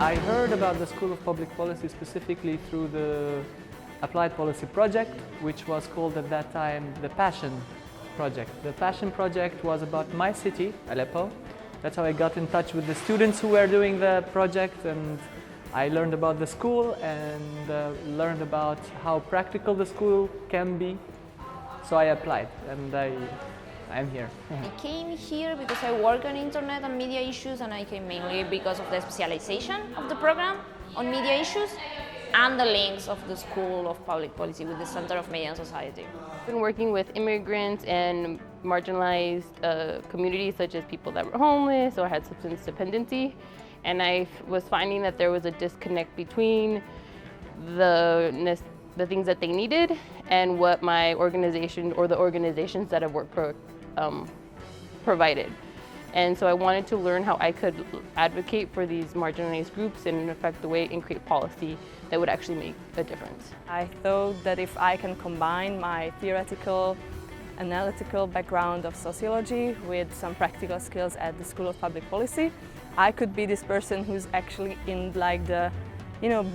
I heard about the School of Public Policy specifically through the Applied Policy Project, which was called at that time the Passion Project. The Passion Project was about my city, Aleppo. That's how I got in touch with the students who were doing the project, and I learned about the school and learned about how practical the school can be. So I applied and I'm here. I came here because I work on internet and media issues, and I came mainly because of the specialization of the program on media issues and the links of the School of Public Policy with the Center of Media and Society. I've been working with immigrants and marginalized communities, such as people that were homeless or had substance dependency, and I was finding that there was a disconnect between the things that they needed and what my organization or the organizations that I work for provided. And so I wanted to learn how I could advocate for these marginalized groups and affect the way and create policy that would actually make a difference. I thought that if I can combine my theoretical, analytical background of sociology with some practical skills at the School of Public Policy, I could be this person who's actually in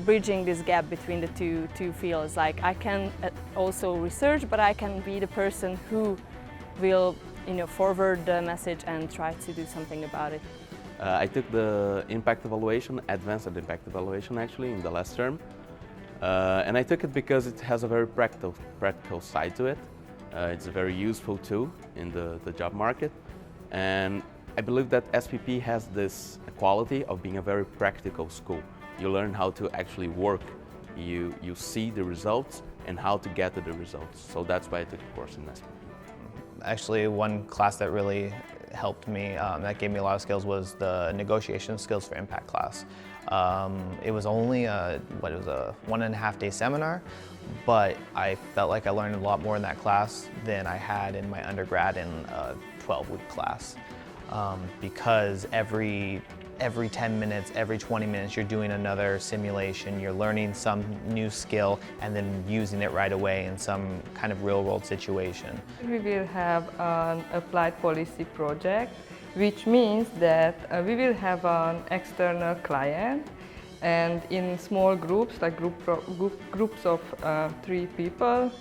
bridging this gap between the two fields. Like I can also research, but I can be the person who will forward the message and try to do something about it. I took the impact evaluation, advanced evaluation actually, in the last term. And I took it because it has a very practical side to it. It's a very useful tool in the job market. And I believe that SPP has this quality of being a very practical school. You learn how to actually work. You see the results and how to get to the results. So that's why I took the course in SPP. Actually, one class that really helped me, that gave me a lot of skills, was the negotiation skills for impact class. It was only a 1.5 day seminar, but I felt like I learned a lot more in that class than I had in my undergrad in a 12-week class. Because every 10 minutes, every 20 minutes, you're doing another simulation, you're learning some new skill and then using it right away in some kind of real-world situation. We will have an applied policy project, which means that we will have an external client, and in small groups, like groups of 3 people,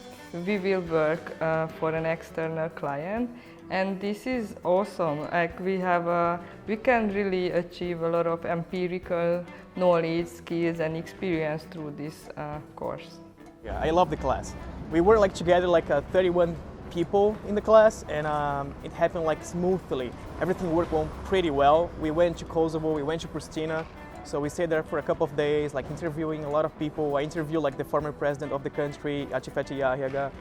we will work for an external client. And this is awesome. Like we can really achieve a lot of empirical knowledge, skills, and experience through this course. Yeah, I love the class. We were together 31 people in the class, and it happened smoothly. Everything worked pretty well. We went to Kosovo, we went to Pristina, so we stayed there for a couple of days, interviewing a lot of people. I interviewed the former president of the country, Acifete Yahiaga,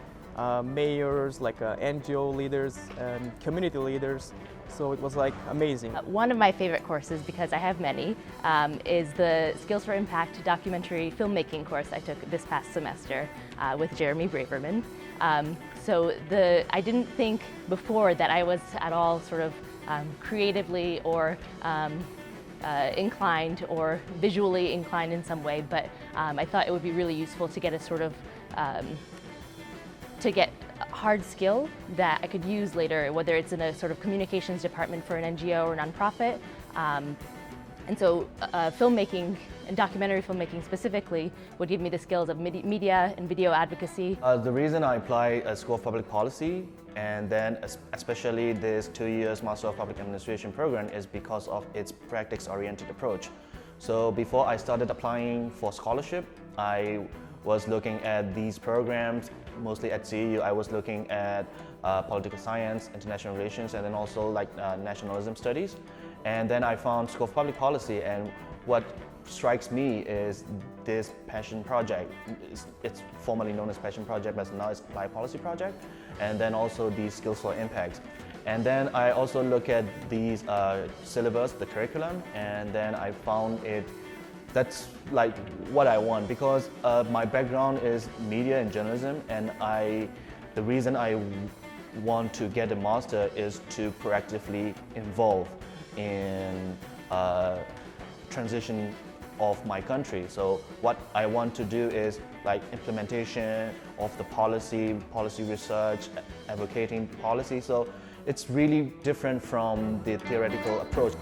mayors, NGO leaders, and community leaders. So it was amazing. One of my favorite courses, because I have many, is the Skills for Impact documentary filmmaking course I took this past semester with Jeremy Braverman. I didn't think before that I was at all sort of creatively or inclined or visually inclined in some way, but I thought it would be really useful to get a sort of a hard skill that I could use later, whether it's in a sort of communications department for an NGO or nonprofit. And so filmmaking and documentary filmmaking specifically would give me the skills of media and video advocacy. The reason I applied a School of Public Policy and then especially this 2 years Master of Public Administration program is because of its practice-oriented approach. So before I started applying for scholarship, I was looking at these programs, mostly at CEU. I was looking at political science, international relations, and then also nationalism studies. And then I found School of Public Policy, and what strikes me is this passion project. It's formerly known as passion project, but now it's Applied Policy project. And then also the Skills for Impact. And then I also look at these syllabus, the curriculum, and then I found that's what I want, because my background is media and journalism, and the reason I want to get a master is to proactively involve in transition of my country. So what I want to do is implementation of the policy research, advocating policy. So it's really different from the theoretical approach.